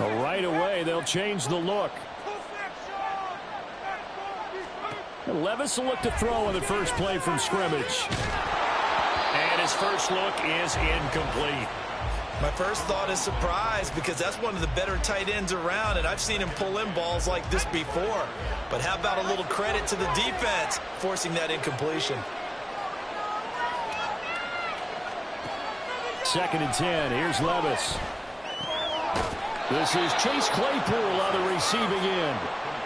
Right away, they'll change the look. Levis will look to throw on the first play from scrimmage. And his first look is incomplete. My first thought is surprise because that's one of the better tight ends around, and I've seen him pull in balls like this before. But how about a little credit to the defense forcing that incompletion? 2nd and 10. Here's Levis. This is Chase Claypool on the receiving end.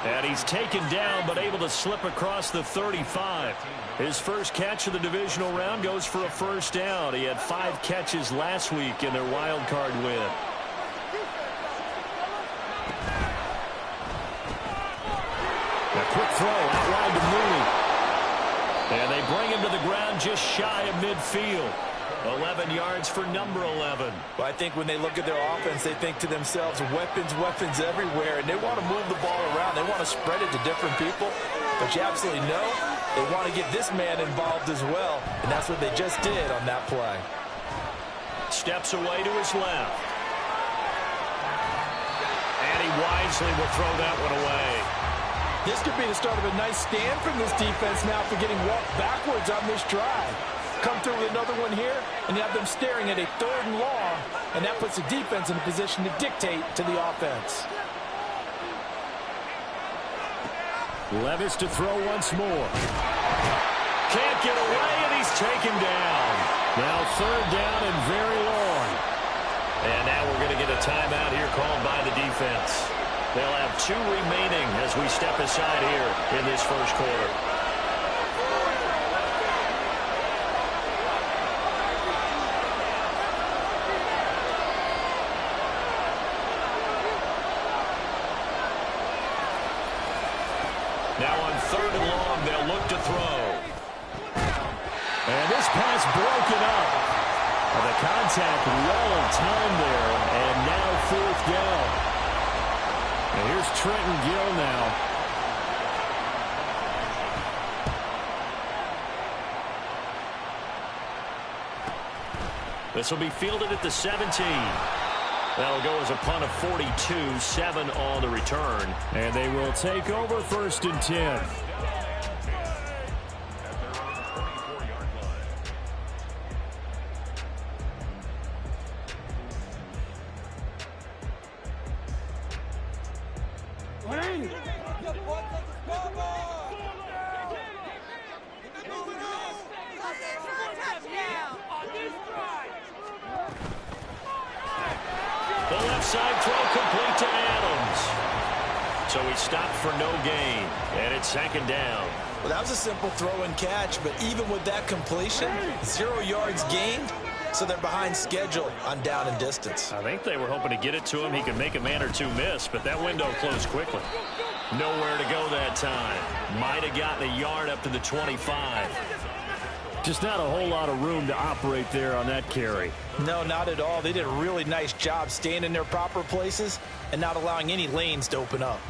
And he's taken down but able to slip across the 35. His first catch of the divisional round goes for a first down. He had 5 catches last week in their wild card win. A quick throw out wide to Mooney. And they bring him to the ground just shy of midfield. 11 yards for number 11. Well, I think when they look at their offense, they think to themselves, weapons, weapons everywhere, and they want to move the ball around. They want to spread it to different people. But you absolutely know they want to get this man involved as well, and that's what they just did on that play. Steps away to his left. And he wisely will throw that one away. This could be the start of a nice stand from this defense now for getting walked backwards on this drive. Come through with another one here, and you have them staring at a 3rd and long, and that puts the defense in a position to dictate to the offense. Levis to throw once more. Can't get away, and he's taken down. Now 3rd down and very long. And now we're going to get a timeout here called by the defense. They'll have 2 remaining as we step aside here in this first quarter. Now on 3rd and long, they'll look to throw. And this pass broken up. Well, the contact well timed there, and now 4th down. And here's Trenton Gill now. This will be fielded at the 17. That'll go as a punt of 42, 7 on the return. And they will take over 1st and 10. The left side throw complete to Adams. So he stopped for no gain, and it's 2nd down. Well, that was a simple throw and catch, but even with that completion, 0 yards gained, so they're behind schedule on down and distance. I think they were hoping to get it to him. He could make a man or 2 miss, but that window closed quickly. Nowhere to go that time. Might have gotten a yard up to the 25. Just not a whole lot of room to operate there on that carry. No, not at all. They did a really nice job staying in their proper places and not allowing any lanes to open up.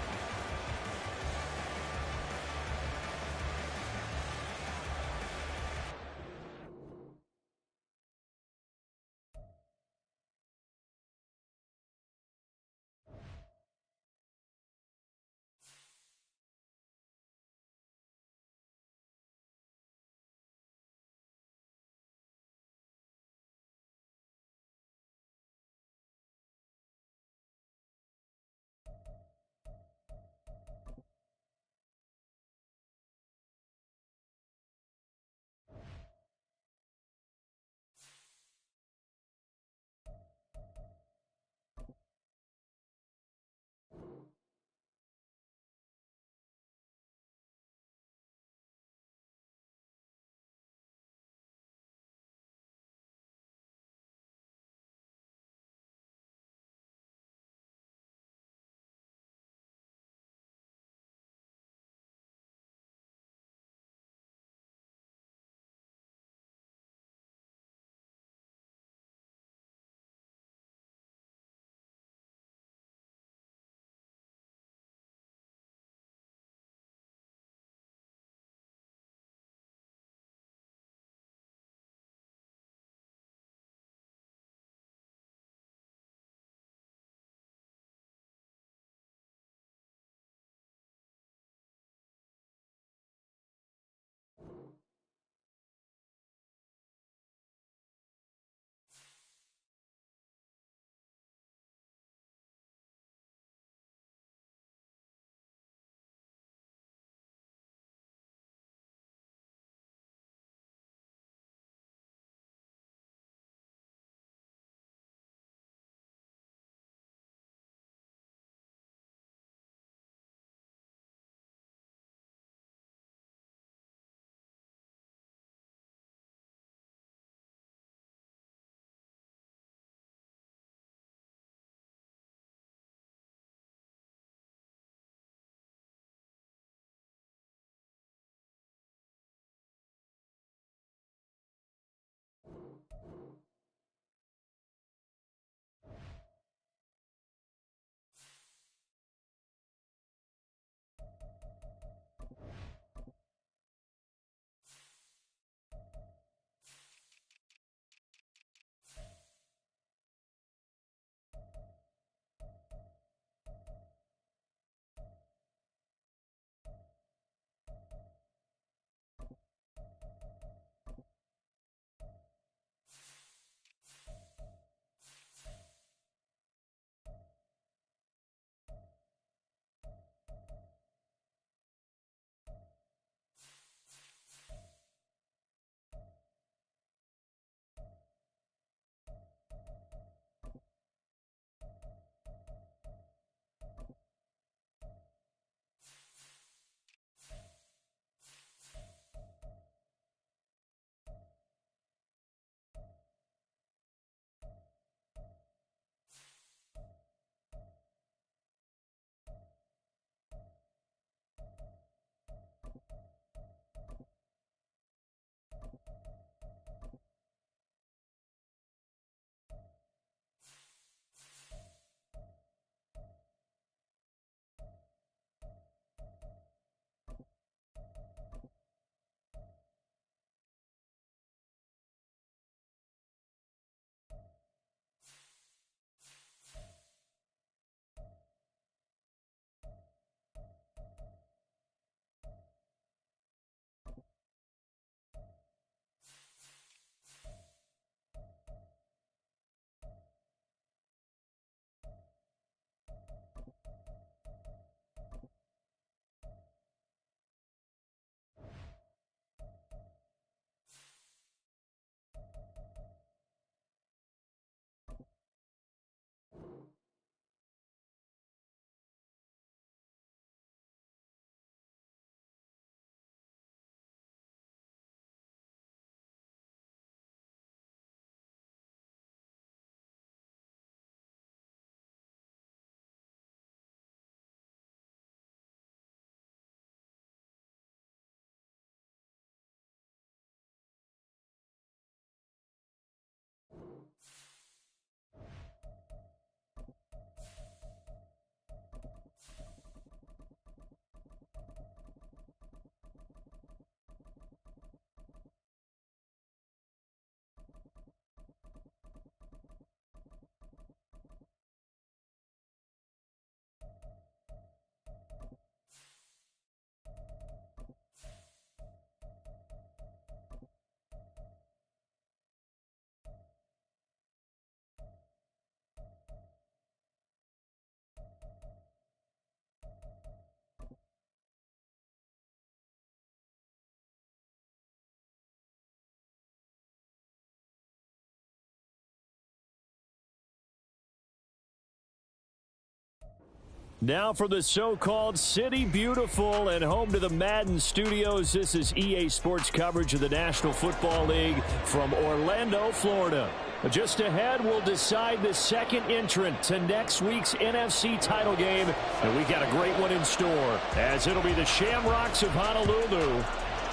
Now for the so-called City Beautiful and home to the Madden Studios, this is EA Sports coverage of the National Football League from Orlando, Florida. Just ahead, we'll decide the second entrant to next week's NFC title game. And we got a great one in store, as it'll be the Shamrocks of Honolulu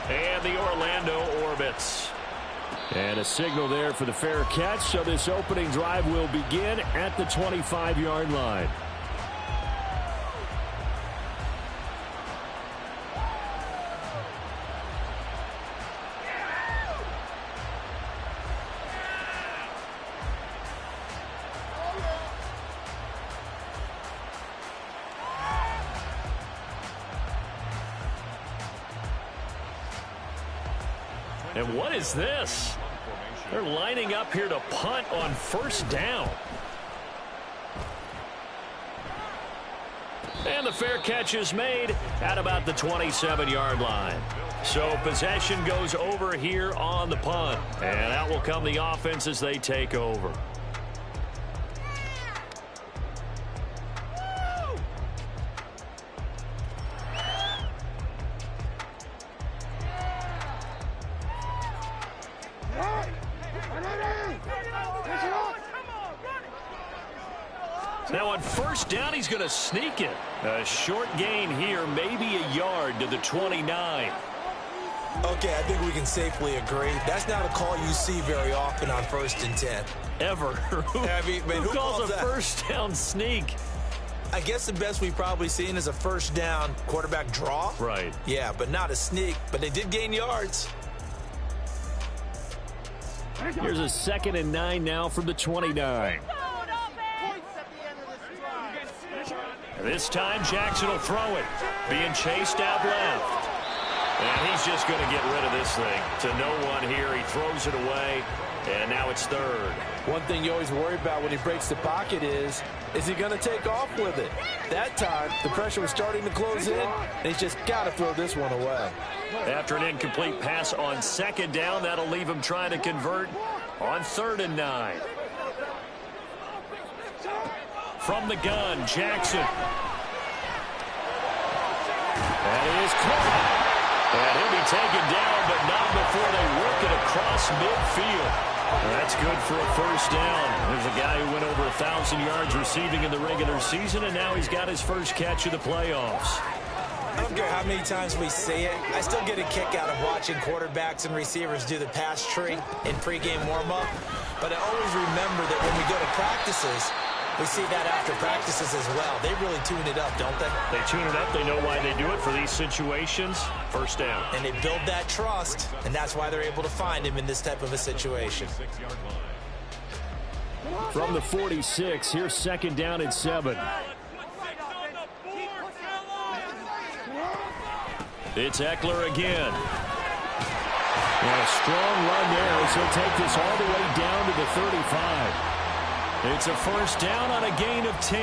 and the Orlando Orbits. And a signal there for the fair catch, so this opening drive will begin at the 25-yard line. And what is this? They're lining up here to punt on first down. And the fair catch is made at about the 27-yard line. So possession goes over here on the punt. And out will come the offense as they take over. Now on first down, he's going to sneak it. A short gain here, maybe a yard to the 29. Okay, I think we can safely agree. That's not a call you see very often on 1st and 10. Ever. Who calls a first down sneak? I guess the best we've probably seen is a first down quarterback draw. Right. Yeah, but not a sneak. But they did gain yards. Here's a 2nd and 9 now from the 29. This time, Jackson will throw it. Being chased out left. And he's just going to get rid of this thing. To no one here. He throws it away. And now it's 3rd. One thing you always worry about when he breaks the pocket is he going to take off with it? That time, the pressure was starting to close in, and he's just got to throw this one away. After an incomplete pass on 2nd down, that'll leave him trying to convert on 3rd and 9. From the gun, Jackson. That is caught. And he'll be taken down, but not before they work it across midfield. That's good for a first down. There's a guy who went over 1,000 yards receiving in the regular season, and now he's got his first catch of the playoffs. I don't care how many times we say it. I still get a kick out of watching quarterbacks and receivers do the pass tree in pregame warm-up. But I always remember that when we go to practices, we see that after practices as well. They really tune it up, don't they? They tune it up. They know why they do it for these situations. First down. And they build that trust, and that's why they're able to find him in this type of a situation. From the 46, here's 2nd down and 7. It's Eckler again. And a strong run there as he'll take this all the way down to the 35. It's a first down on a gain of 10.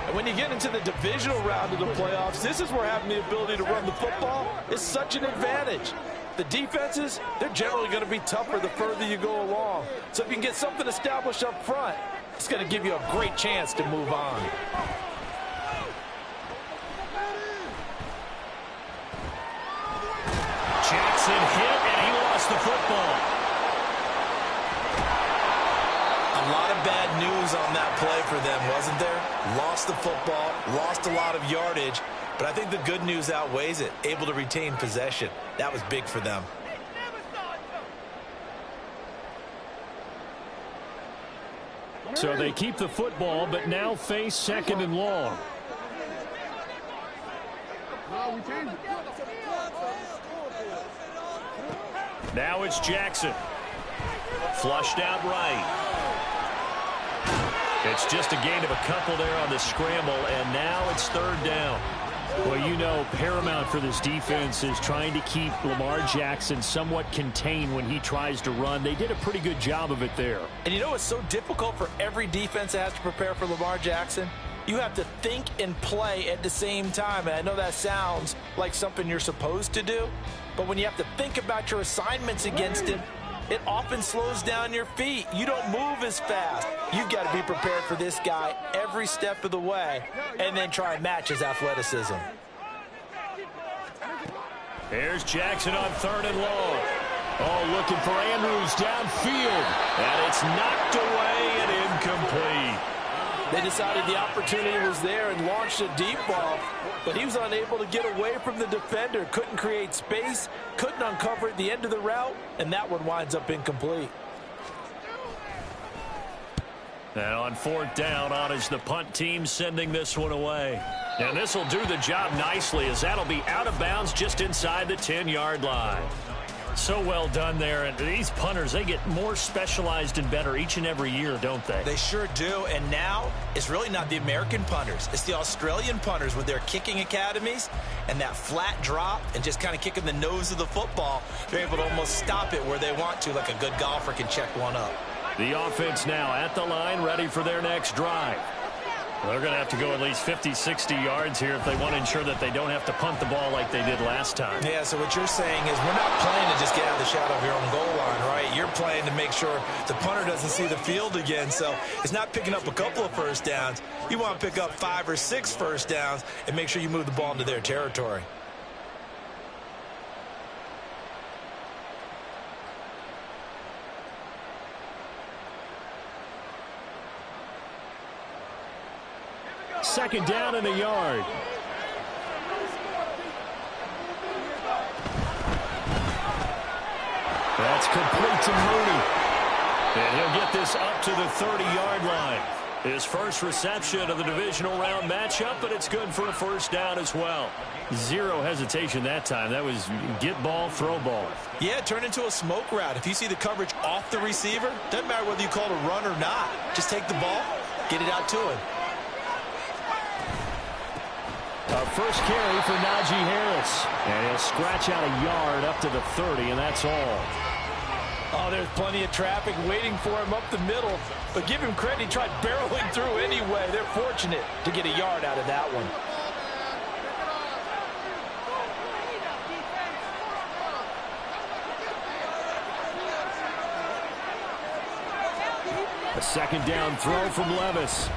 And when you get into the divisional round of the playoffs, this is where having the ability to run the football is such an advantage. The defenses, they're generally going to be tougher the further you go along. So if you can get something established up front, it's going to give you a great chance to move on. Jackson hit, and he lost the football. A lot of bad news on that play for them, wasn't there? Lost the football, lost a lot of yardage, but I think the good news outweighs it. Able to retain possession. That was big for them. So they keep the football, but now face 2nd and long. Now it's Jackson. Flushed out right. It's just a gain of a couple there on the scramble, and now it's 3rd down. Well, you know, paramount for this defense is trying to keep Lamar Jackson somewhat contained when he tries to run. They did a pretty good job of it there. And you know it's so difficult for every defense that has to prepare for Lamar Jackson? You have to think and play at the same time. And I know that sounds like something you're supposed to do, but when you have to think about your assignments against him, it often slows down your feet. You don't move as fast. You've got to be prepared for this guy every step of the way and then try and match his athleticism. Here's Jackson on 3rd and long. Oh, looking for Andrews downfield. And it's knocked away and incomplete. They decided the opportunity was there and launched a deep ball, but he was unable to get away from the defender, couldn't create space, couldn't uncover at the end of the route, and that one winds up incomplete. And on 4th down, on is the punt team sending this one away. And this will do the job nicely, as that'll be out of bounds just inside the 10-yard line. So well done there. And these punters, they get more specialized and better each and every year, don't they? They sure do. And now it's really not the American punters. It's the Australian punters with their kicking academies and that flat drop and just kind of kicking the nose of the football. They're able to almost stop it where they want to, like a good golfer can check one up. The offense now at the line, ready for their next drive. They're going to have to go at least 50, 60 yards here if they want to ensure that they don't have to punt the ball like they did last time. Yeah, so what you're saying is we're not playing to just get out of the shadow of your own goal line, right? You're playing to make sure the punter doesn't see the field again. So it's not picking up a couple of first downs. You want to pick up 5 or 6 first downs and make sure you move the ball into their territory. Second down and a yard. That's complete to Mooney. And he'll get this up to the 30-yard line. His first reception of the divisional round matchup, but it's good for a first down as well. Zero hesitation that time. That was get ball, throw ball. Yeah, it turned into a smoke route. If you see the coverage off the receiver, doesn't matter whether you call it a run or not. Just take the ball, get it out to him. A first carry for Najee Harris. And he'll scratch out a yard up to the 30, and that's all. Oh, there's plenty of traffic waiting for him up the middle. But give him credit, he tried barreling through anyway. They're fortunate to get a yard out of that one. A second down throw from Levis.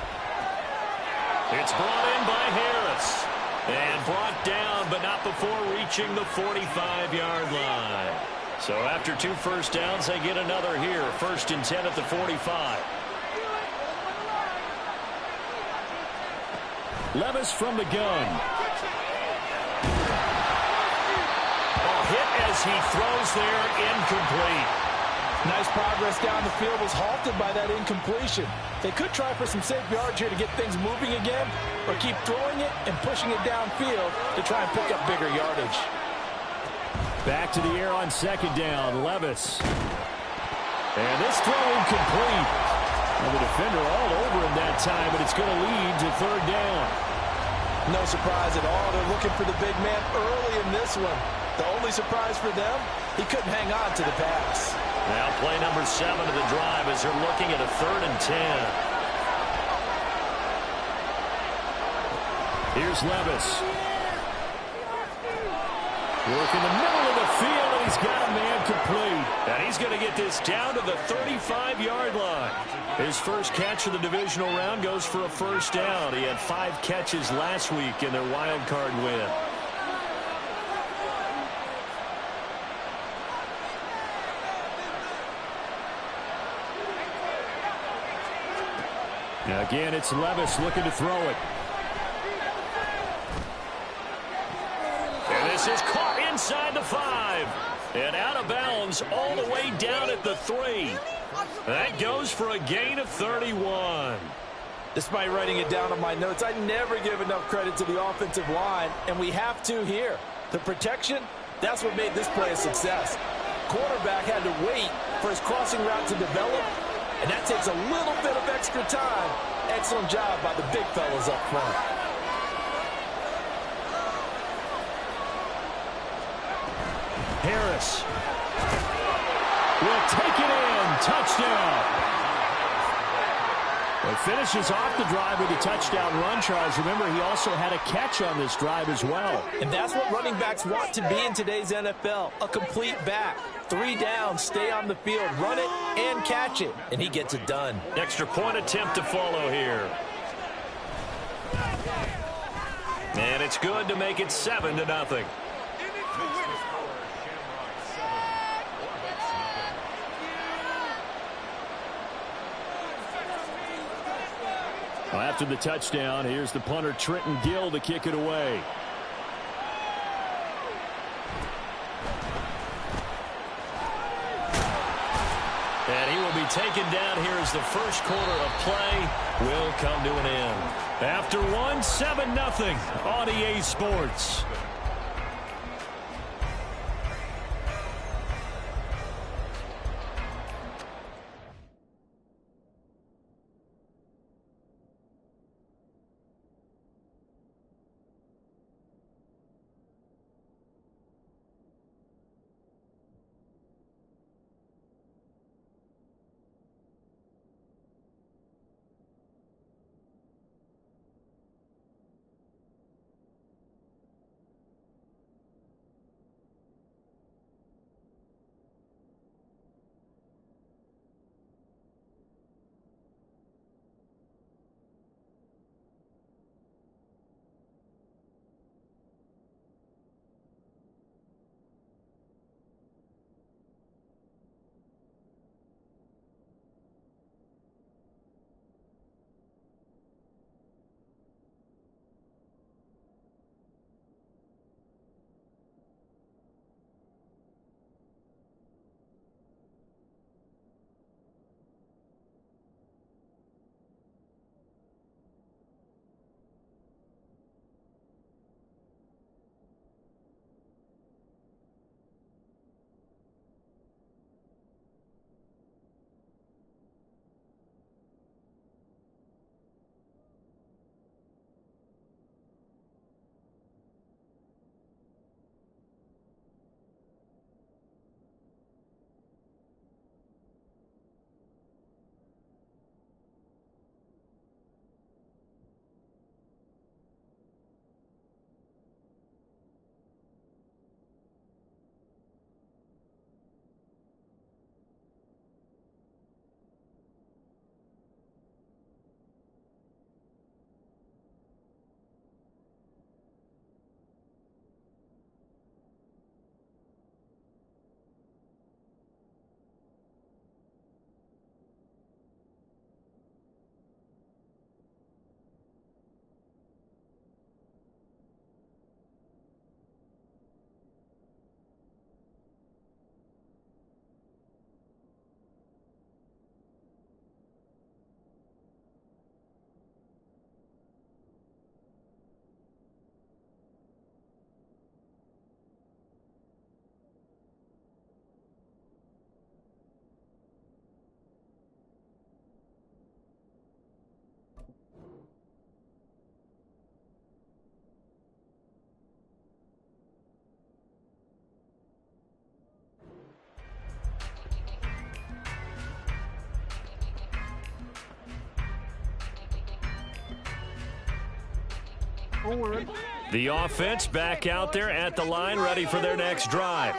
It's brought in by Harris. And brought down, but not before reaching the 45-yard line. So after 2 first downs, they get another here. 1st and 10 at the 45. Levis from the gun. Hit as he throws there, incomplete. Nice progress down the field, was halted by that incompletion. They could try for some safe yards here to get things moving again, or keep throwing it and pushing it downfield to try and pick up bigger yardage. Back to the air on 2nd down, Levis. And this throw incomplete. Well, the defender all over him that time, but it's going to lead to 3rd down. No surprise at all. They're looking for the big man early in this one. The only surprise for them, he couldn't hang on to the pass. Now play number 7 of the drive as they're looking at a 3rd and 10. Here's Levis. Working the middle of the field, and he's got a man complete. And he's going to get this down to the 35-yard line. His first catch of the divisional round goes for a first down. He had 5 catches last week in their wild card win. Now again, it's Levis looking to throw it. And this is caught inside the 5. And out of bounds all the way down at the 3. That goes for a gain of 31. Despite writing it down on my notes, I never give enough credit to the offensive line, and we have to here. The protection, that's what made this play a success. Quarterback had to wait for his crossing route to develop, and that takes a little bit of extra time. Excellent job by the big fellas up front. Harris will take it in. Touchdown. Well, finishes off the drive with a touchdown run, Charles. Remember, he also had a catch on this drive as well. And that's what running backs want to be in today's NFL, a complete back. 3 downs, stay on the field, run it, and catch it. And he gets it done. Extra point attempt to follow here. And it's good to make it 7-0. Well, after the touchdown, here's the punter, Trenton Gill, to kick it away. And he will be taken down here as the first quarter of play will come to an end. After one, 7-0 on EA Sports. The offense back out there at the line, ready for their next drive.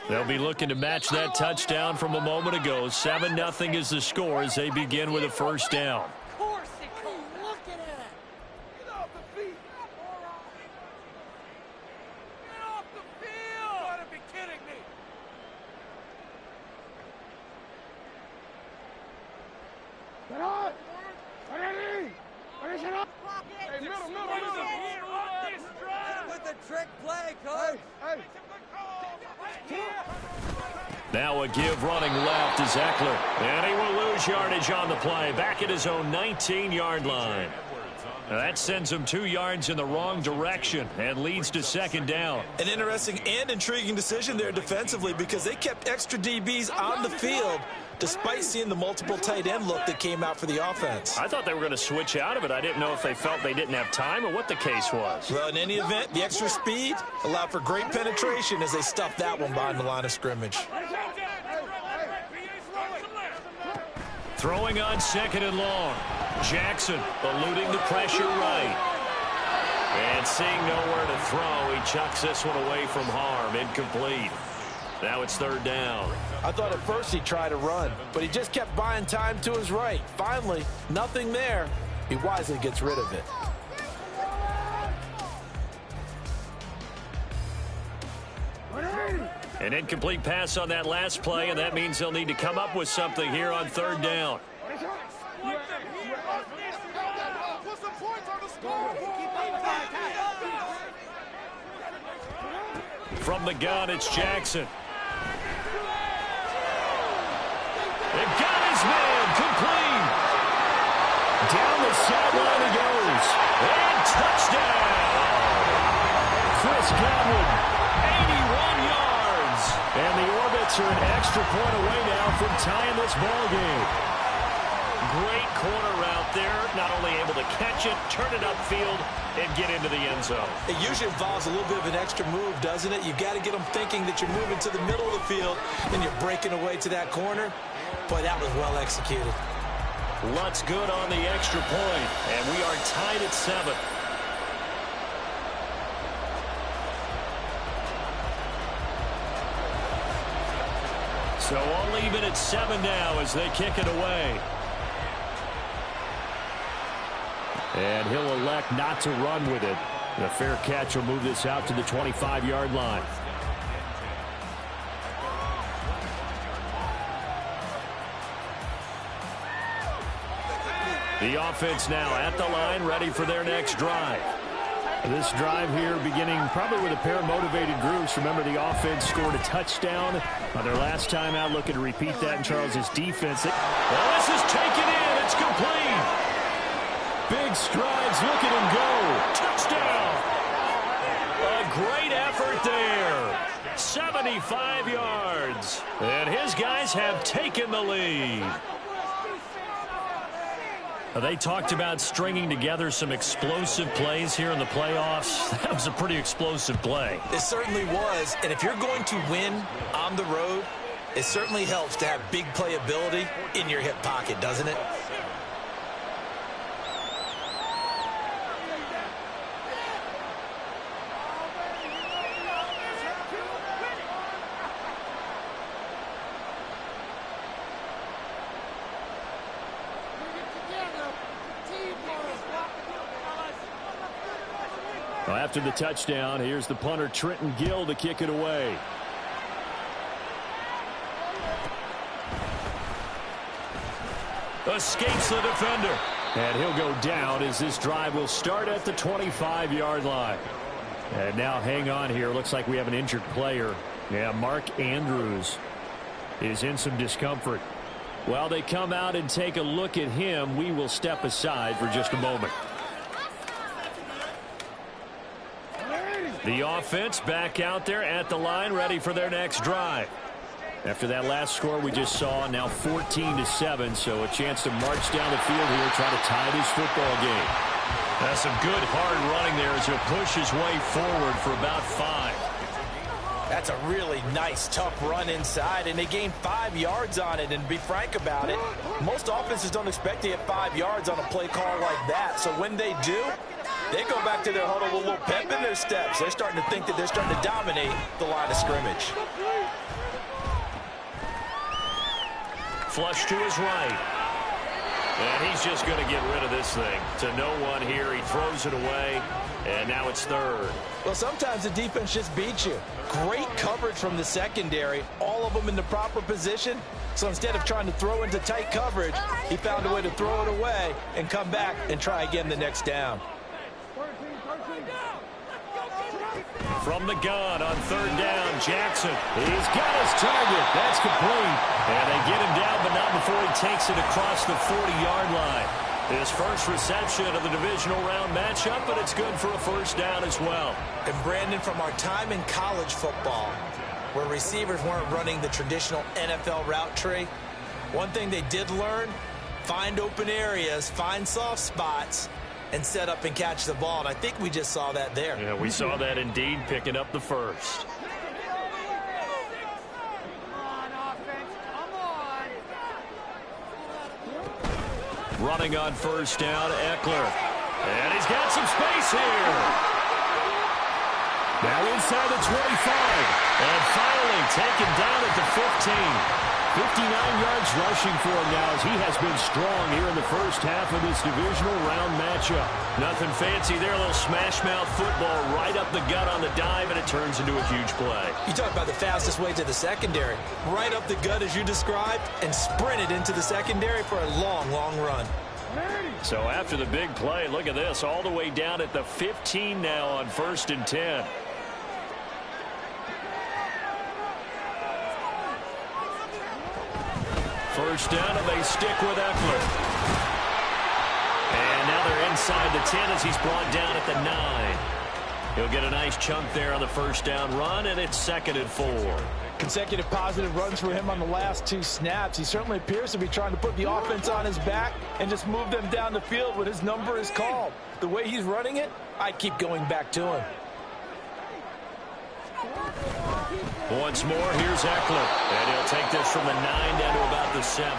They'll be looking to match that touchdown from a moment ago. 7-0 is the score as they begin with a first down. Now a give running left to Ekeler. And he will lose yardage on the play. Back at his own 19-yard line. Now that sends him 2 yards in the wrong direction and leads to second down. An interesting and intriguing decision there defensively because they kept extra DBs on the field despite seeing the multiple tight end look that came out for the offense. I thought they were going to switch out of it. I didn't know if they felt they didn't have time or what the case was. Well, in any event, the extra speed allowed for great penetration as they stuffed that one behind the line of scrimmage. Throwing on second and long. Jackson eluding the pressure right. And seeing nowhere to throw, he chucks this one away from harm. Incomplete. Now it's third down. I thought at first he'd try to run, but he just kept buying time to his right. Finally, nothing there. He wisely gets rid of it. An incomplete pass on that last play, and that means they'll need to come up with something here on third down. From the gun, it's Jackson. They got his man, complete. Down the sideline he goes. And touchdown. Chris Godwin, 81 yards. And the Orbits are an extra point away now from tying this ball game. Great corner route there. Not only able to catch it, turn it upfield, and get into the end zone. It usually involves a little bit of an extra move, doesn't it? You've got to get them thinking that you're moving to the middle of the field and you're breaking away to that corner. Boy, that was well executed. Lutz good on the extra point, and we are tied at 7. So all even at 7 now as they kick it away. And he'll elect not to run with it. And a fair catch will move this out to the 25-yard line. The offense now at the line, ready for their next drive. This drive here beginning probably with a pair of motivated groups. Remember, the offense scored a touchdown on their last time out. Looking to repeat that in Charles's defense. Well, this is taken in. It's complete. Big strides. Look at him go. Touchdown. A great effort there. 75 yards. And his guys have taken the lead. They talked about stringing together some explosive plays here in the playoffs. That was a pretty explosive play. It certainly was. And if you're going to win on the road, it certainly helps to have big playability in your hip pocket, doesn't it? Well, after the touchdown, here's the punter, Trenton Gill, to kick it away. Escapes the defender. And he'll go down as this drive will start at the 25-yard line. And now hang on here. Looks like we have an injured player. Yeah, Mark Andrews is in some discomfort. While they come out and take a look at him, we will step aside for just a moment. The offense back out there at the line, ready for their next drive. After that last score we just saw, now 14-7, so a chance to march down the field here, try to tie this football game. That's some good hard running there as he'll push his way forward for about 5. That's a really nice, tough run inside, and they gained 5 yards on it. And to be frank about it, most offenses don't expect to get 5 yards on a play call like that. So when they do, they go back to their huddle with a little pep in their steps. They're starting to think that they're starting to dominate the line of scrimmage. Flush to his right. And he's just going to get rid of this thing. To no one here. He throws it away. And now it's third. Well, sometimes the defense just beats you. Great coverage from the secondary. All of them in the proper position. So instead of trying to throw into tight coverage, he found a way to throw it away and come back and try again the next down. From the gun on third down, Jackson. He's got his target. That's complete. And they get him down, but not before he takes it across the 40-yard line. His first reception of the divisional round matchup, but it's good for a first down as well. And Brandon, from our time in college football, where receivers weren't running the traditional NFL route tree, one thing they did learn, find open areas, find soft spots, and set up and catch the ball. And I think we just saw that there. Yeah, we saw that indeed, picking up the first. Running on first down, Eckler. And he's got some space here. Now inside the 25. And finally taken down at the 15. 59 yards rushing for him now as he has been strong here in the first half of this divisional round matchup. Nothing fancy there, a little smash-mouth football right up the gut on the dive, and it turns into a huge play. You talk about the fastest way to the secondary. Right up the gut as you described and sprinted into the secondary for a long, long run. So after the big play, look at this, all the way down at the 15 now on 1st and 10. First down, and they stick with Eckler. And now they're inside the 10 as he's brought down at the 9. He'll get a nice chunk there on the first down run, and it's 2nd and 4. Consecutive positive runs for him on the last 2 snaps. He certainly appears to be trying to put the offense on his back and just move them down the field when his number is called. The way he's running it, I keep going back to him. Once more, here's Eckler. And he'll take this from the 9 down to about the 7.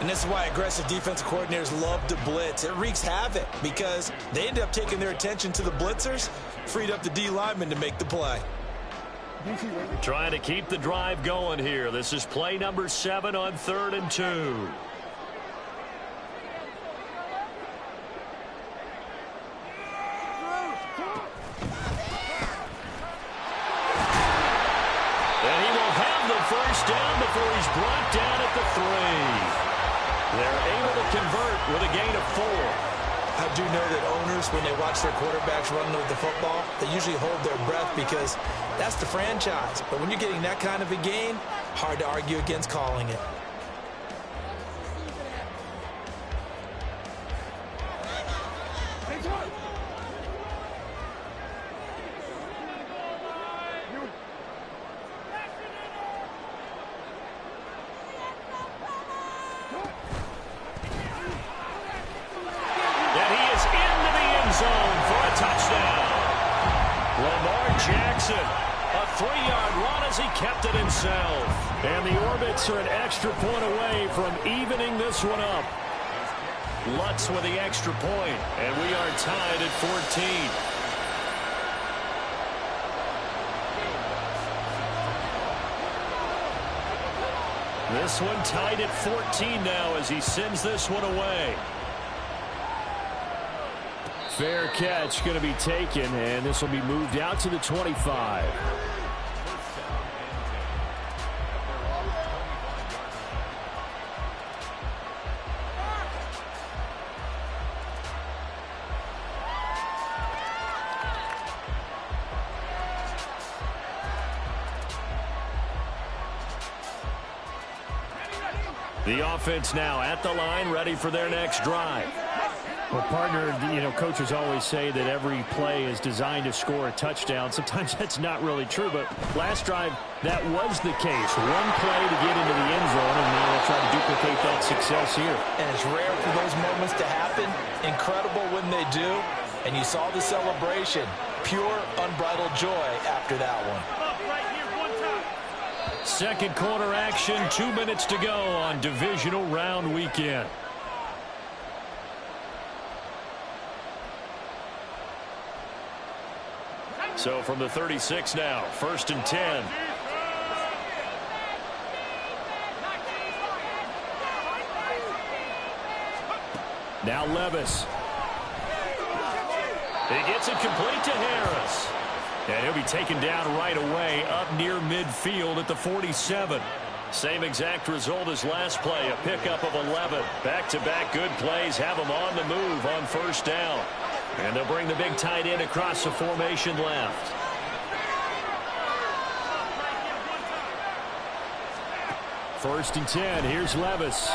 And this is why aggressive defensive coordinators love to blitz. It wreaks havoc because they end up taking their attention to the blitzers, freed up the D lineman to make the play. Trying to keep the drive going here. This is play number 7 on 3rd and 2. First down before he's brought down at the 3. They're able to convert with a gain of 4. I do know that owners, when they watch their quarterbacks run with the football, they usually hold their breath because that's the franchise. But when you're getting that kind of a gain, hard to argue against calling it. And the Orbits are an extra point away from evening this one up. Lutz with the extra point, and we are tied at 14. This one tied at 14 now as he sends this one away. Fair catch going to be taken, and this will be moved out to the 25. The offense now at the line, ready for their next drive. Well, partner, coaches always say that every play is designed to score a touchdown. Sometimes that's not really true, but last drive, that was the case. One play to get into the end zone, and now they'll try to duplicate that success here. And it's rare for those moments to happen. Incredible when they do. And you saw the celebration. Pure, unbridled joy after that one. Second quarter action, 2 minutes to go on divisional round weekend. So from the 36 now, 1st and 10. Now Levis. He gets it complete to Harris. And he'll be taken down right away up near midfield at the 47. Same exact result as last play, a pickup of 11. Back-to-back good plays have him on the move on first down. And they'll bring the big tight end across the formation left. First and 10, here's Levis.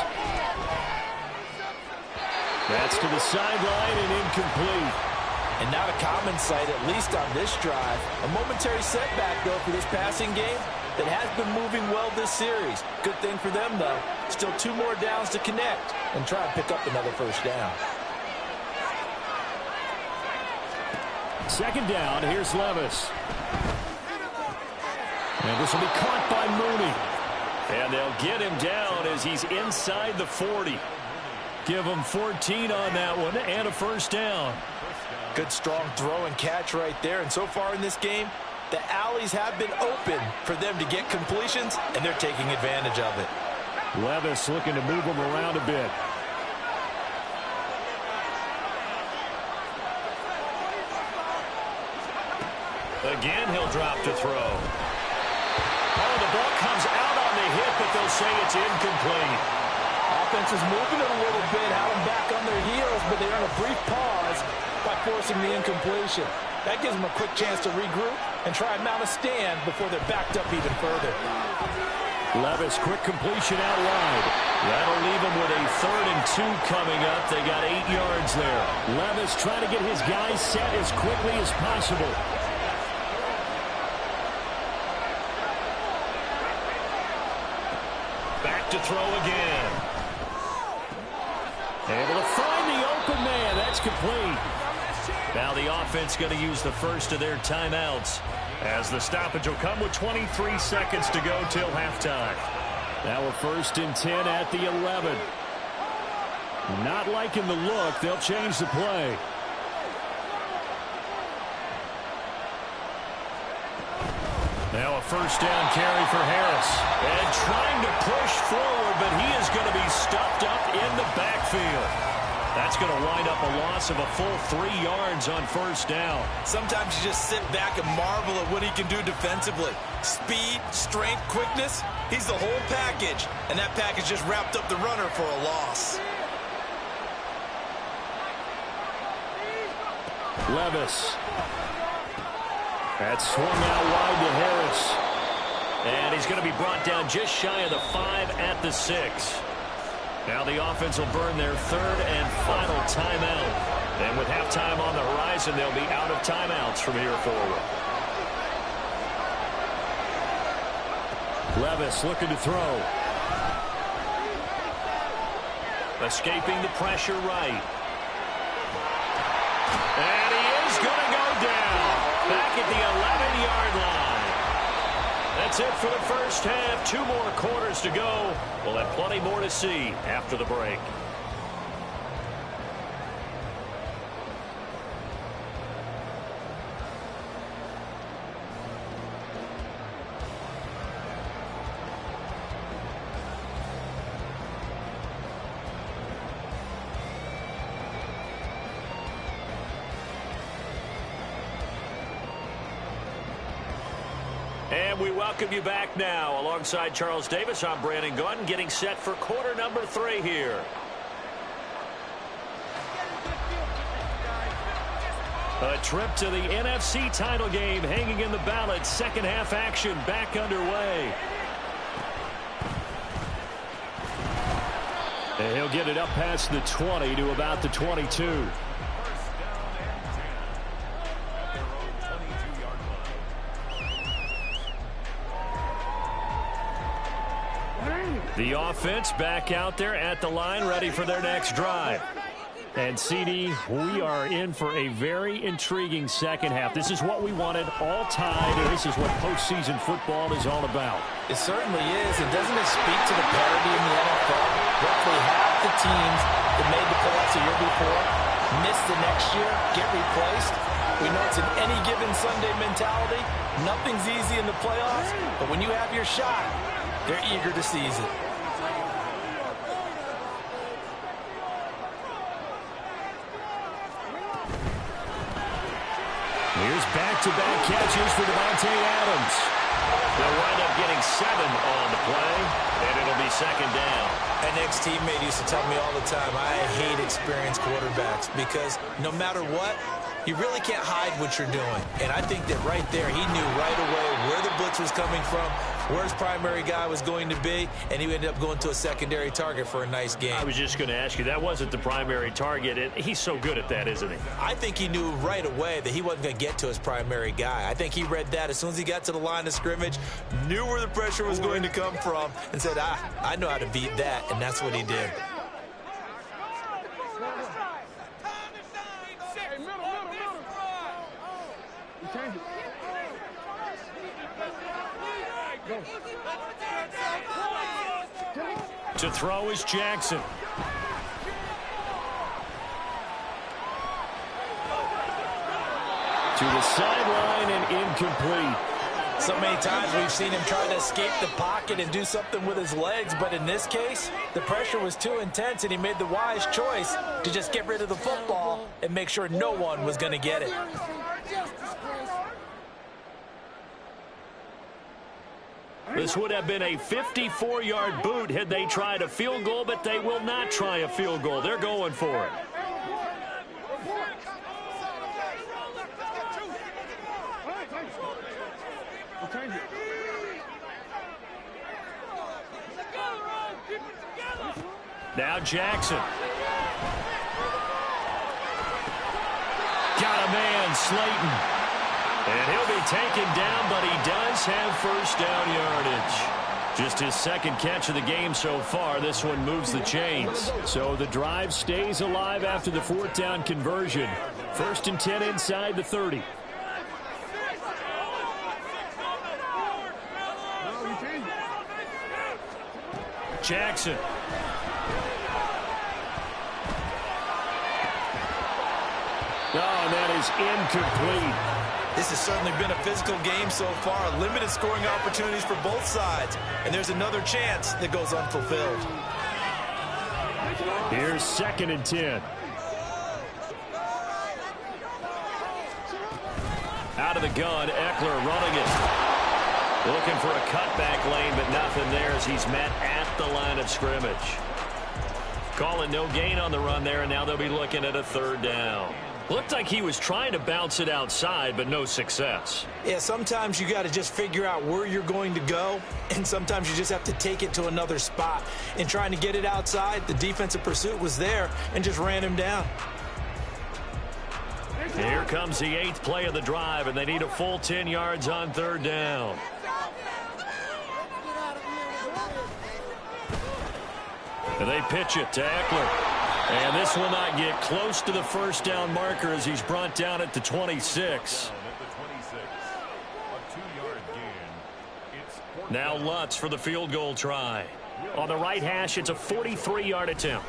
That's to the sideline and incomplete. And not a common sight, at least on this drive. A momentary setback, though, for this passing game that has been moving well this series. Good thing for them, though. Still 2 more downs to connect and try and pick up another first down. Second down, here's Levis. And this will be caught by Mooney. And they'll get him down as he's inside the 40. Give them 14 on that one and a first down. Good strong throw and catch right there. And so far in this game, the alleys have been open for them to get completions, and they're taking advantage of it. Levis looking to move them around a bit. Again, he'll drop to throw. Oh, the ball comes out on the hit, but they'll say it's incomplete. Offense is moving it a little bit, had them back on their heels, but they're on a brief pause by forcing the incompletion. That gives them a quick chance to regroup and try and mount a stand before they're backed up even further. Levis, quick completion out wide. That'll leave them with a 3rd and 2 coming up. They got 8 yards there. Levis trying to get his guys set as quickly as possible. Back to throw again. Able to find the open man. That's complete. Now the offense going to use the first of their timeouts, as the stoppage will come with 23 seconds to go till halftime. Now a 1st and 10 at the 11. Not liking the look. They'll change the play. Now a first down carry for Harris. And trying to push forward, but he is going to be stuffed up in the backfield. That's going to wind up a loss of a full 3 yards on first down. Sometimes you just sit back and marvel at what he can do defensively. Speed, strength, quickness, he's the whole package. And that package just wrapped up the runner for a loss. Levis. That's swung out wide to Harris. And he's going to be brought down just shy of the 5 at the 6. Now the offense will burn their 3rd and final timeout. And with halftime on the horizon, they'll be out of timeouts from here forward. Levis looking to throw. Escaping the pressure right. And he is going to go down. Back at the 11-yard line. That's it for the first half. 2 more quarters to go. We'll have plenty more to see after the break. And we welcome you back now. Alongside Charles Davis, I'm Brandon Gaudin, getting set for quarter number 3 here. A trip to the NFC title game hanging in the balance. Second half action back underway. And he'll get it up past the 20 to about the 22. The offense back out there at the line, ready for their next drive. And, CD, we are in for a very intriguing second half. This is what we wanted, all tied, and this is what postseason football is all about. It certainly is, and doesn't it speak to the parity in the NFL? Roughly half the teams that made the playoffs a year before miss the next year, get replaced. We know it's an any given Sunday mentality. Nothing's easy in the playoffs, but when you have your shot, they're eager to seize it. Here's back-to-back catches for Davante Adams. They'll wind up getting 7 on the play, and it'll be second down. An ex-teammate used to tell me all the time, I hate experienced quarterbacks because no matter what, you really can't hide what you're doing. And I think that right there, he knew right away where the blitz was coming from, where his primary guy was going to be, and he ended up going to a secondary target for a nice game. I was just going to ask you, that wasn't the primary target, and he's so good at that, isn't he? I think he knew right away that he wasn't going to get to his primary guy. I think he read that as soon as he got to the line of scrimmage, knew where the pressure was going to come from, and said, I know how to beat that, and that's what he did. To throw is Jackson. To the sideline and incomplete. So many times we've seen him try to escape the pocket and do something with his legs, but in this case, the pressure was too intense, and he made the wise choice to just get rid of the football and make sure no one was going to get it. This would have been a 54-yard boot had they tried a field goal, but they will not try a field goal. They're going for it. Now Jackson. Got a man, Slayton. And he'll be taken down, but he does have first down yardage. Just his second catch of the game so far. This one moves the chains. So the drive stays alive after the fourth down conversion. 1st and 10 inside the 30. Jackson. Oh, and that is incomplete. This has certainly been a physical game so far. Limited scoring opportunities for both sides. And there's another chance that goes unfulfilled. Here's 2nd and 10. Out of the gun, Eckler running it. Looking for a cutback lane, but nothing there as he's met at the line of scrimmage. Calling no gain on the run there, and now they'll be looking at a 3rd down. Looked like he was trying to bounce it outside, but no success. Yeah, sometimes you got to just figure out where you're going to go, and sometimes you just have to take it to another spot. In trying to get it outside, the defensive pursuit was there and just ran him down. Here comes the 8th play of the drive, and they need a full 10 yards on 3rd down. And they pitch it to Eckler. And this will not get close to the first down marker as he's brought down at the 26. Now Lutz for the field goal try. On the right hash, it's a 43-yard attempt.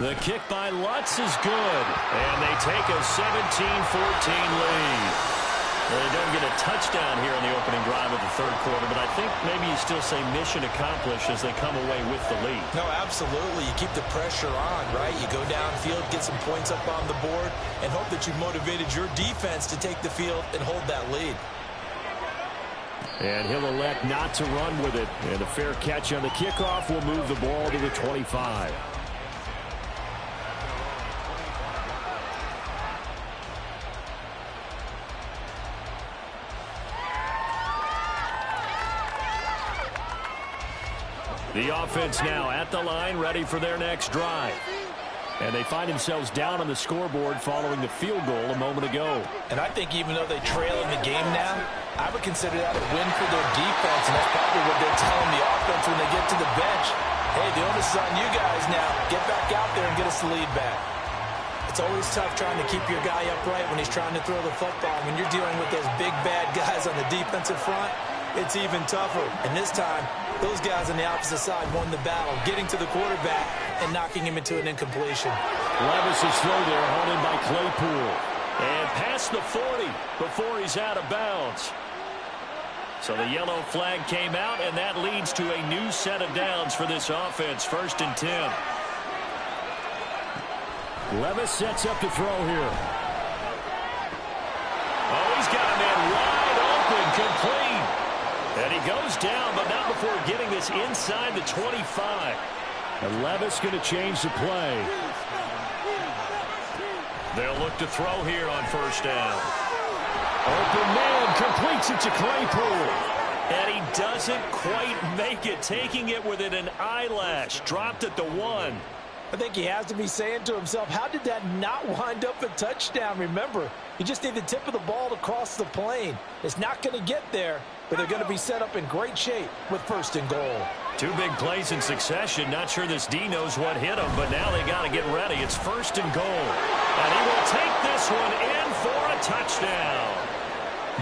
The kick by Lutz is good. And they take a 17-14 lead. Well, they don't get a touchdown here on the opening drive of the 3rd quarter, but I think maybe you still say mission accomplished as they come away with the lead. No, absolutely. You keep the pressure on, right? You go downfield, get some points up on the board, and hope that you motivated your defense to take the field and hold that lead. And he'll elect not to run with it. And a fair catch on the kickoff will move the ball to the 25. The offense now at the line, ready for their next drive. And they find themselves down on the scoreboard following the field goal a moment ago. And I think even though they trail in the game now, I would consider that a win for their defense, and that's probably what they're telling the offense when they get to the bench. Hey, the onus is on you guys now. Get back out there and get us the lead back. It's always tough trying to keep your guy upright when he's trying to throw the football. When you're dealing with those big, bad guys on the defensive front, it's even tougher. And this time, those guys on the opposite side won the battle, getting to the quarterback and knocking him into an incompletion. Levis' throw there, hauled in by Claypool. And past the 40 before he's out of bounds. So the yellow flag came out, and that leads to a new set of downs for this offense. 1st and 10. Levis sets up to throw here. Oh, he's got a man wide open, complete. And he goes down, but not before getting this inside the 25. And Levis going to change the play. They'll look to throw here on 1st down. Open man completes it to Claypool. And he doesn't quite make it, taking it within an eyelash. Dropped at the 1. I think he has to be saying to himself, how did that not wind up a touchdown? Remember, you just need the tip of the ball to cross the plane. It's not going to get there, but they're going to be set up in great shape with 1st and goal. 2 big plays in succession. Not sure this D knows what hit him, but now they got to get ready. It's 1st and goal. And he will take this one in for a touchdown.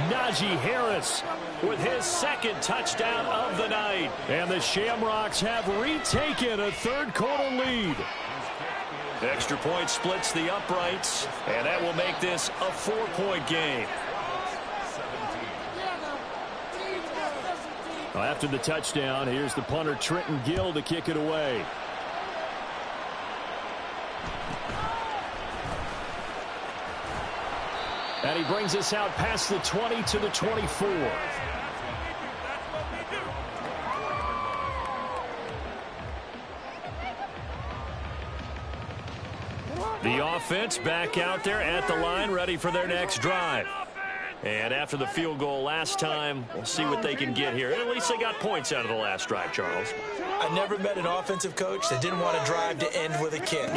Najee Harris with his 2nd touchdown of the night. And the Shamrocks have retaken a 3rd quarter lead. Extra point splits the uprights, and that will make this a 4-point game. After the touchdown, here's the punter Trenton Gill to kick it away. And he brings us out past the 20 to the 24. The offense back out there at the line, ready for their next drive. And after the field goal last time, we'll see what they can get here. And at least they got points out of the last drive, Charles. I never met an offensive coach that didn't want to drive to end with a kick.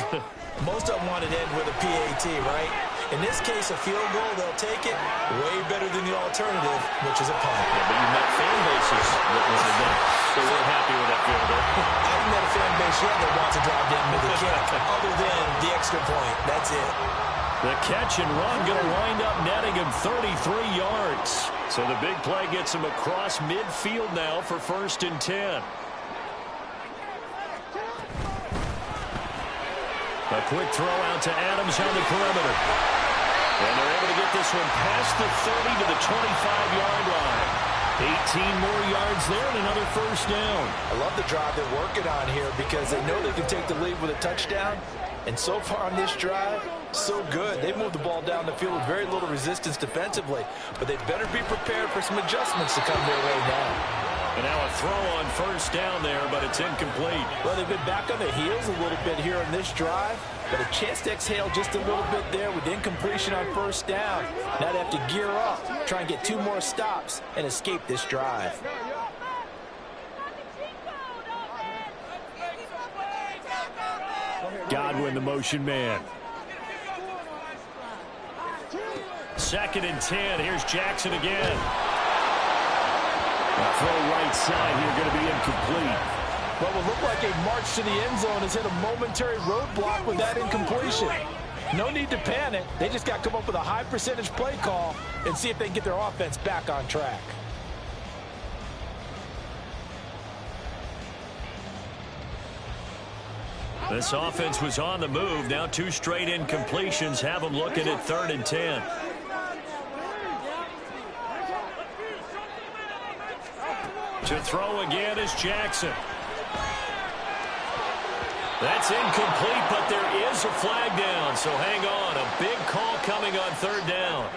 Most of them wanted to end with a PAT, right? In this case, a field goal, they'll take it way better than the alternative, which is a punt. Yeah, but you met fan bases that wanted that. They weren't happy with that field goal. I haven't met a fan base yet that wants to drive to end with a kick, other than the extra point. That's it. The catch and run going to wind up netting him 33 yards. So the big play gets him across midfield now for 1st and 10. A quick throw out to Adams on the perimeter. And they're able to get this one past the 30 to the 25-yard line. 18 more yards there and another 1st down. I love the drive they're working on here because they know they can take the lead with a touchdown. And so far on this drive, so good. They moved the ball down the field with very little resistance defensively. But they better be prepared for some adjustments to come their way now. And now a throw on 1st down there, but it's incomplete. Well, they've been back on their heels a little bit here on this drive, but a chance to exhale just a little bit there with incompletion on 1st down. Now they have to gear up, try and get 2 more stops, and escape this drive. Godwin, the motion man. 2nd and 10. Here's Jackson again. Throw right side here, going to be incomplete. What will look like a march to the end zone has hit a momentary roadblock with that incompletion. No need to panic. They just got to come up with a high percentage play call and see if they can get their offense back on track. This offense was on the move. Now 2 straight incompletions have them looking at 3rd and 10. To throw again is Jackson. That's incomplete, but there is a flag down, so hang on. A big call coming on 3rd down.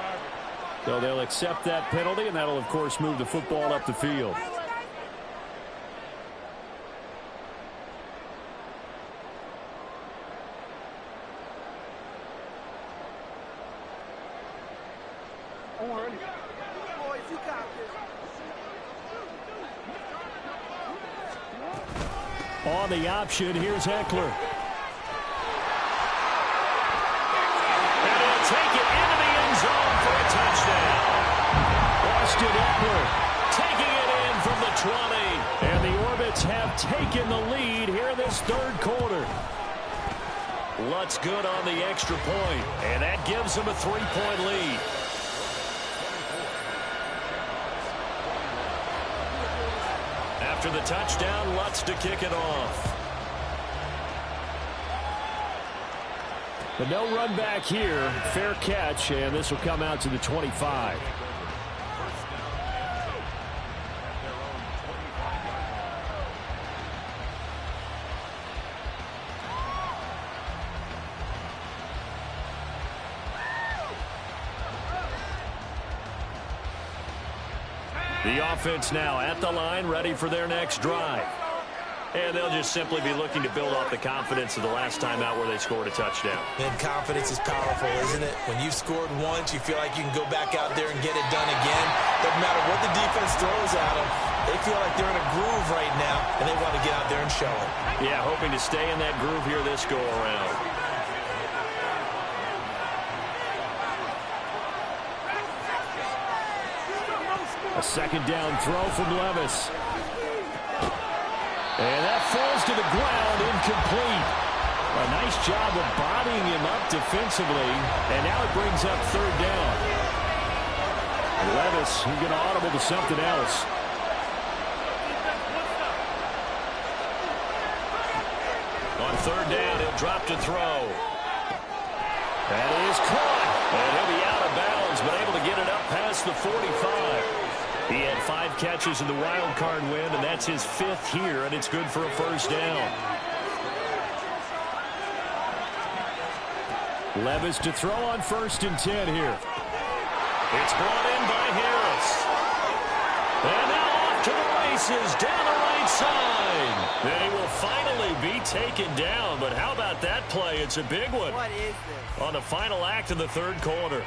So they'll accept that penalty, and that'll, of course, move the football up the field. On the option, here's Ekeler. And he'll take it into the end zone for a touchdown. Austin Ekeler taking it in from the 20. And the Orbits have taken the lead here in this 3rd quarter. Lutz good on the extra point, and that gives them a 3-point lead. After the touchdown, Lutz to kick it off. But no run back here. Fair catch, and this will come out to the 25. The offense now at the line, ready for their next drive. And they'll just simply be looking to build off the confidence of the last time out where they scored a touchdown. And confidence is powerful, isn't it? When you've scored once, you feel like you can go back out there and get it done again. Doesn't matter what the defense throws at them. They feel like they're in a groove right now, and they want to get out there and show it. Yeah, hoping to stay in that groove here this go-around. A 2nd down throw from Levis. And that falls to the ground, incomplete. A nice job of bodying him up defensively. And now it brings up 3rd down. And Levis, he's going to audible to something else. On third down. He'll drop to throw. That is caught. And he'll be out of bounds, but able to get it up past the 45. He had 5 catches in the wild card win, and that's his 5th here, and it's good for a first down. Levis to throw on 1st and 10 here. It's brought in by Harris. And now off to the races down the right side. And he will finally be taken down, but how about that play? It's a big one. What is this? On the final act of the third quarter.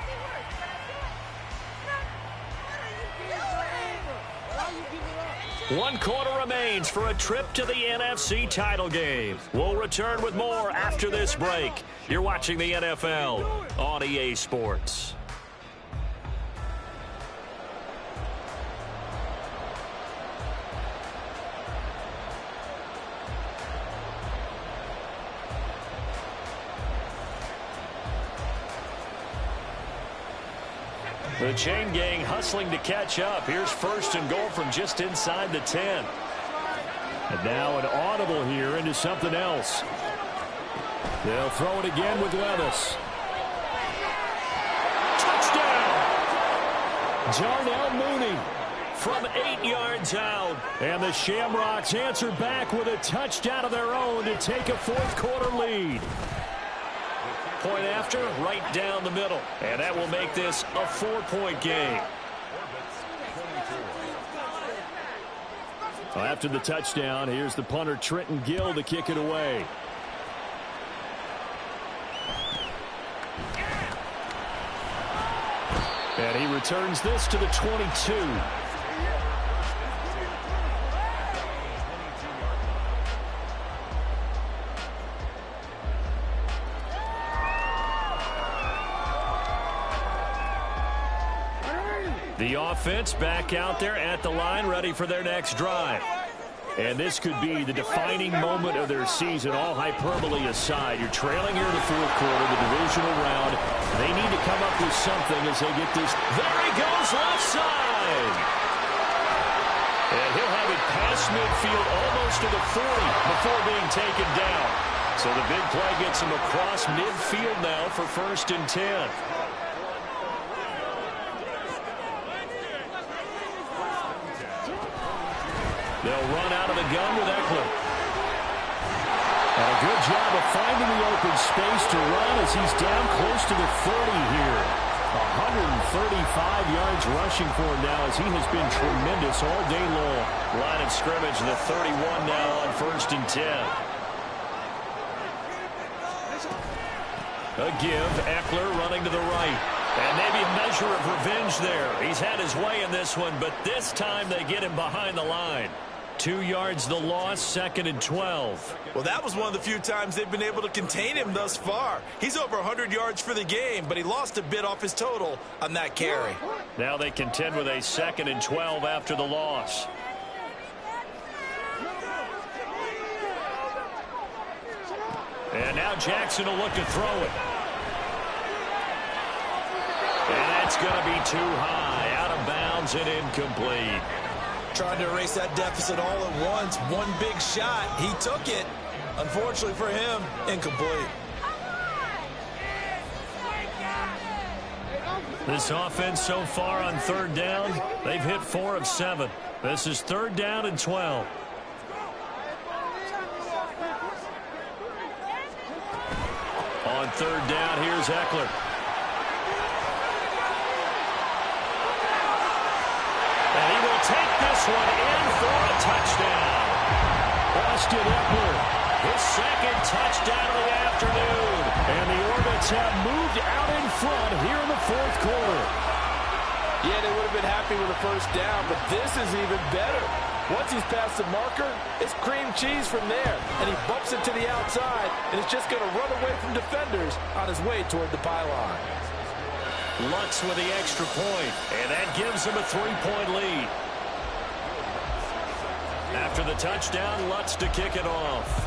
One quarter remains for a trip to the NFC title game. We'll return with more after this break. You're watching the NFL on EA Sports. The chain gang hustling to catch up. Here's 1st and goal from just inside the 10. And now an audible here into something else. They'll throw it again with Levis. Touchdown! Darnell Mooney From 8 yards out. And the Shamrocks answer back with a touchdown of their own to take a 4th quarter lead. Point after, right down the middle. And that will make this a 4-point game. Well, after the touchdown, here's the punter Trenton Gill to kick it away. And he returns this to the 22. The offense back out there at the line, ready for their next drive. And this could be the defining moment of their season, all hyperbole aside. You're trailing here in the 4th quarter, the divisional round. They need to come up with something as they get this. There he goes, left side. And he'll have it past midfield, almost to the 40 before being taken down. So the big play gets him across midfield now for 1st and 10. They'll run out of the gun with Eckler. And a good job of finding the open space to run as he's down close to the 30 here. 135 yards rushing for him now as he has been tremendous all day long. Line of scrimmage, the 31 now on 1st and 10. A give, Eckler running to the right. And maybe a measure of revenge there. He's had his way in this one, but this time they get him behind the line. 2 yards the loss, 2nd and 12. Well, that was one of the few times they've been able to contain him thus far. He's over 100 yards for the game, but he lost a bit off his total on that carry. Now they contend with a 2nd and 12 after the loss. And now Jackson will look to throw it. And that's going to be too high, out of bounds and incomplete. Trying to erase that deficit all at once. One big shot. He took it. Unfortunately for him, incomplete. This offense so far on 3rd down, they've hit 4 of 7. This is 3rd down and 12. On 3rd down, here's Eckler. And he will take this one in for a touchdown. Austin Eckler, his 2nd touchdown of the afternoon. And the Orbits have moved out in front here in the 4th quarter. Yeah, they would have been happy with a first down, but this is even better. Once he's past the marker, it's cream cheese from there. And he bumps it to the outside, and it's just going to run away from defenders on his way toward the pylon. Lutz with the extra point, and that gives him a 3-point lead. After the touchdown, Lutz to kick it off.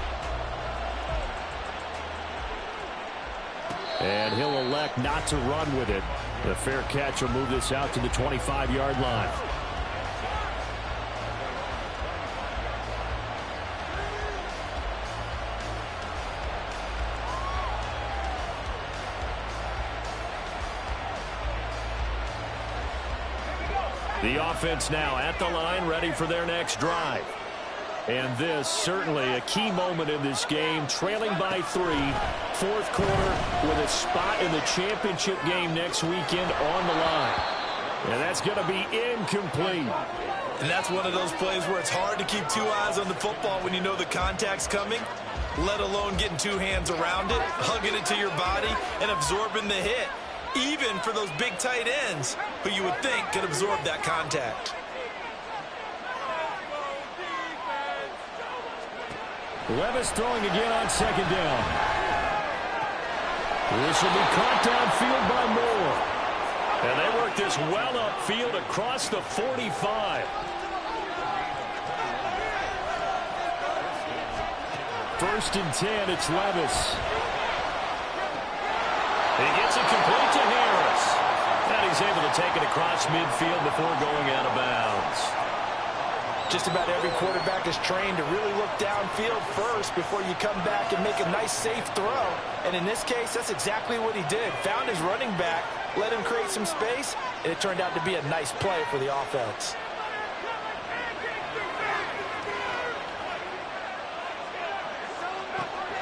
And he'll elect not to run with it. The fair catch will move this out to the 25-yard line. The offense now at the line, ready for their next drive. And this certainly a key moment in this game, trailing by 3, fourth quarter, with a spot in the championship game next weekend on the line. And that's going to be incomplete. And that's one of those plays where it's hard to keep 2 eyes on the football when you know the contact's coming, let alone getting 2 hands around it, hugging it to your body, and absorbing the hit. Even for those big tight ends who you would think could absorb that contact. Levis throwing again on second down. This will be caught downfield by Moore. And they work this well upfield across the 45. First and 10, it's Levis. He gets it complete to Harris. And he's able to take it across midfield before going out of bounds. Just about every quarterback is trained to really look downfield first before you come back and make a nice, safe throw. And in this case, that's exactly what he did. Found his running back, let him create some space, and it turned out to be a nice play for the offense.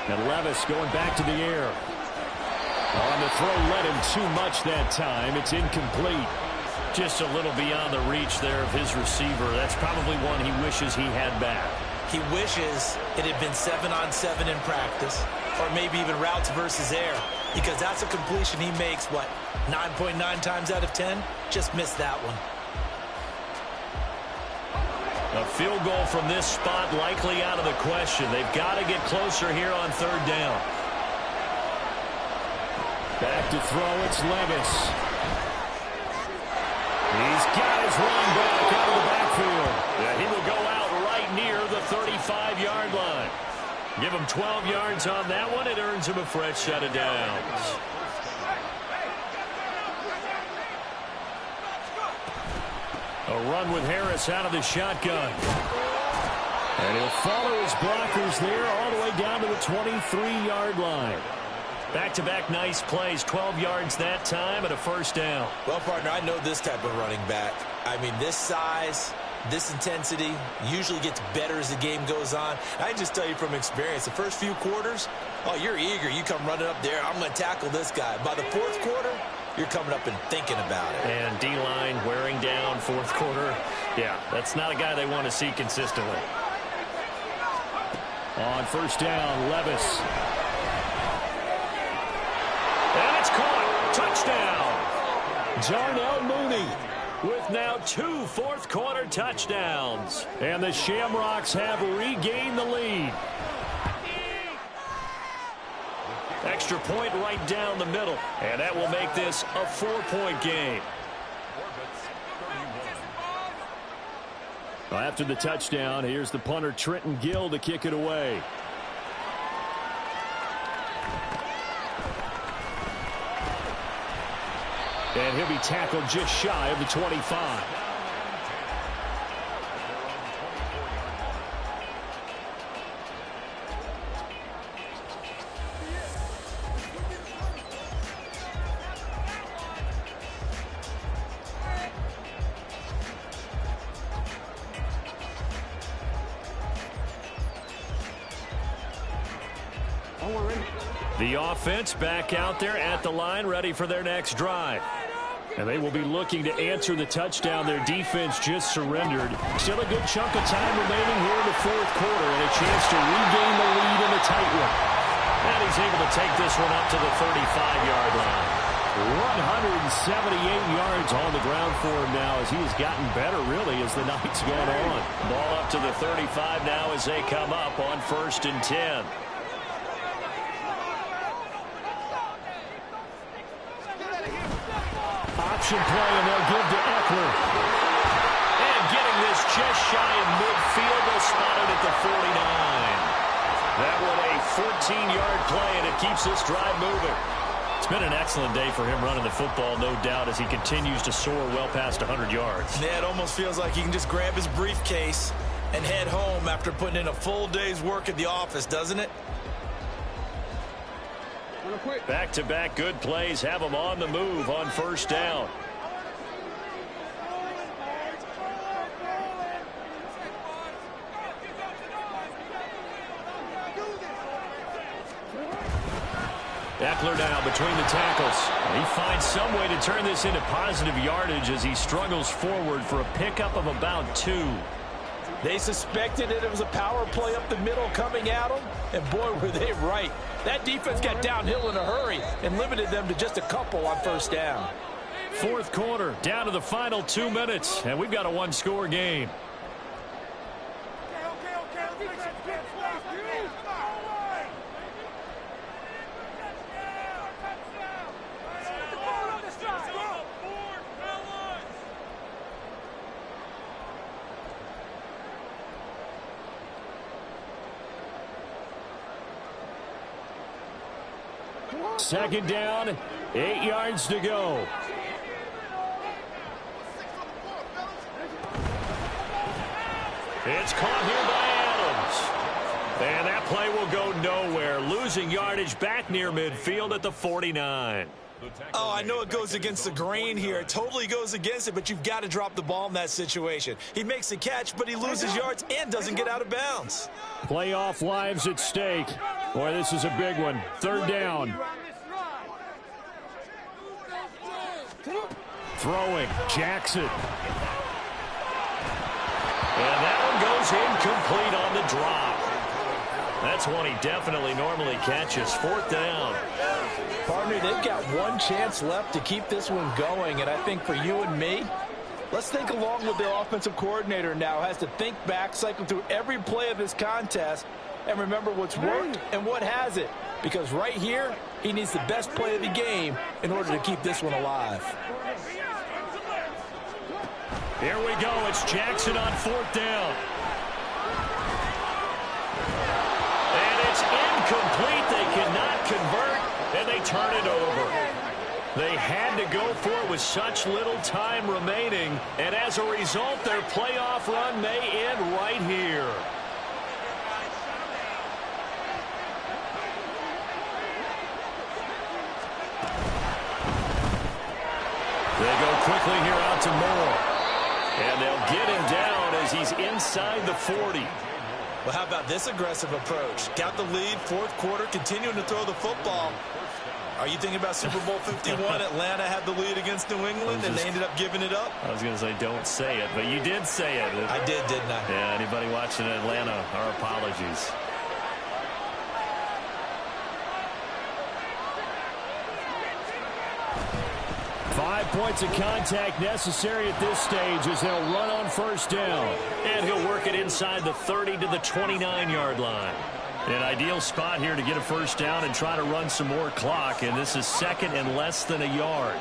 And Levis going back to the air. On the throw, led him too much that time. It's incomplete. Just a little beyond the reach there of his receiver. That's probably one he wishes he had back. He wishes it had been 7-on-7 in practice, or maybe even routes versus air, because that's a completion he makes, 9.9 times out of 10? Just missed that one. A field goal from this spot likely out of the question. They've got to get closer here on third down. Back to throw, it's Levis. He's got his running back out of the backfield. Yeah, he will go out right near the 35-yard line. Give him 12 yards on that one. It earns him a fresh set of downs. A run with Harris out of the shotgun. And he'll follow his blockers there all the way down to the 23-yard line. Back-to-back nice plays, 12 yards that time and a first down. Well, partner, I know this type of running back. I mean, this size, this intensity usually gets better as the game goes on. I can just tell you from experience, the first few quarters, oh, you're eager. You come running up there, I'm going to tackle this guy. By the fourth quarter, you're coming up and thinking about it. And D-line wearing down fourth quarter. Yeah, that's not a guy they want to see consistently. On first down, Levis. And it's caught. Touchdown. Darnell Mooney with now 2 fourth-quarter touchdowns. And the Shamrocks have regained the lead. Extra point right down the middle. And that will make this a 4-point game. After the touchdown, here's the punter Trenton Gill to kick it away. And he'll be tackled just shy of the 25. The offense back out there at the line, ready for their next drive. And they will be looking to answer the touchdown their defense just surrendered. Still a good chunk of time remaining here in the fourth quarter and a chance to regain the lead in the tight one. And he's able to take this one up to the 35-yard line. 178 yards on the ground for him now as he has gotten better, really, as the night's gone on. Ball up to the 35 now as they come up on 1st and 10. Option play, and they'll give to Eckler. And getting this just shy of midfield, they'll spot it at the 49. That one a 14-yard play, and it keeps this drive moving. It's been an excellent day for him running the football, no doubt, as he continues to soar well past 100 yards. Yeah, it almost feels like he can just grab his briefcase and head home after putting in a full day's work at the office, doesn't it? Back-to-back good plays have him on the move on first down. Eckler now between the tackles. He finds some way to turn this into positive yardage as he struggles forward for a pickup of about 2. They suspected it was a power play up the middle coming at them, and boy, were they right. That defense got downhill in a hurry and limited them to just a couple on first down. Fourth quarter, down to the final 2 minutes, and we've got a one-score game. Second down, 8 yards to go. It's caught here by Adams. And that play will go nowhere, losing yardage back near midfield at the 49. Oh, I know it goes against the grain here. It totally goes against it, but you've got to drop the ball in that situation. He makes the catch, but he loses yards and doesn't get out of bounds. Playoff lives at stake. Boy, this is a big one. Third down. Throwing, Jackson. And that one goes incomplete on the drop. That's one he definitely normally catches. Fourth down. Partner, they've got one chance left to keep this one going, and I think for you and me, let's think along with the offensive coordinator now. Has to think back, cycle through every play of this contest, and remember what's worked and what hasn't. Because right here, he needs the best play of the game in order to keep this one alive. Here we go. It's Jackson on fourth down. And it's incomplete. They cannot convert, and they turn it over. They had to go for it with such little time remaining, and as a result, their playoff run may end right here. They go quickly here out to Moore. And they'll get him down as he's inside the 40. Well, how about this aggressive approach? Got the lead, fourth quarter, continuing to throw the football. Are you thinking about Super Bowl 51? Atlanta had the lead against New England, and they ended up giving it up? I was going to say don't say it, but you did say it. I did, didn't I? Yeah, anybody watching Atlanta, our apologies. Five points of contact necessary at this stage as they'll run on first down. And he'll work it inside the 30 to the 29-yard line. An ideal spot here to get a first down and try to run some more clock, and this is second and less than a yard.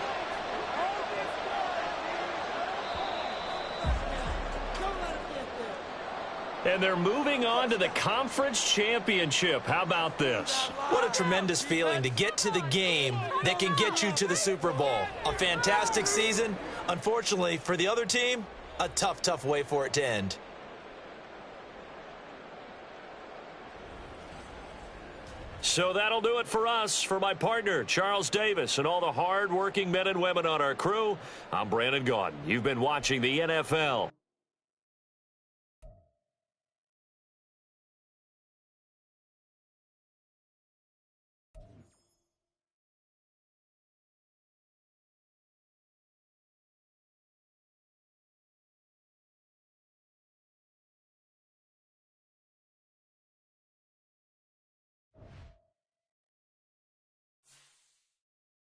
And they're moving on to the conference championship. How about this? What a tremendous feeling to get to the game that can get you to the Super Bowl. A fantastic season. Unfortunately, for the other team, a tough, tough way for it to end. So that'll do it for us. For my partner, Charles Davis, and all the hard-working men and women on our crew, I'm Brandon Gaudin. You've been watching the NFL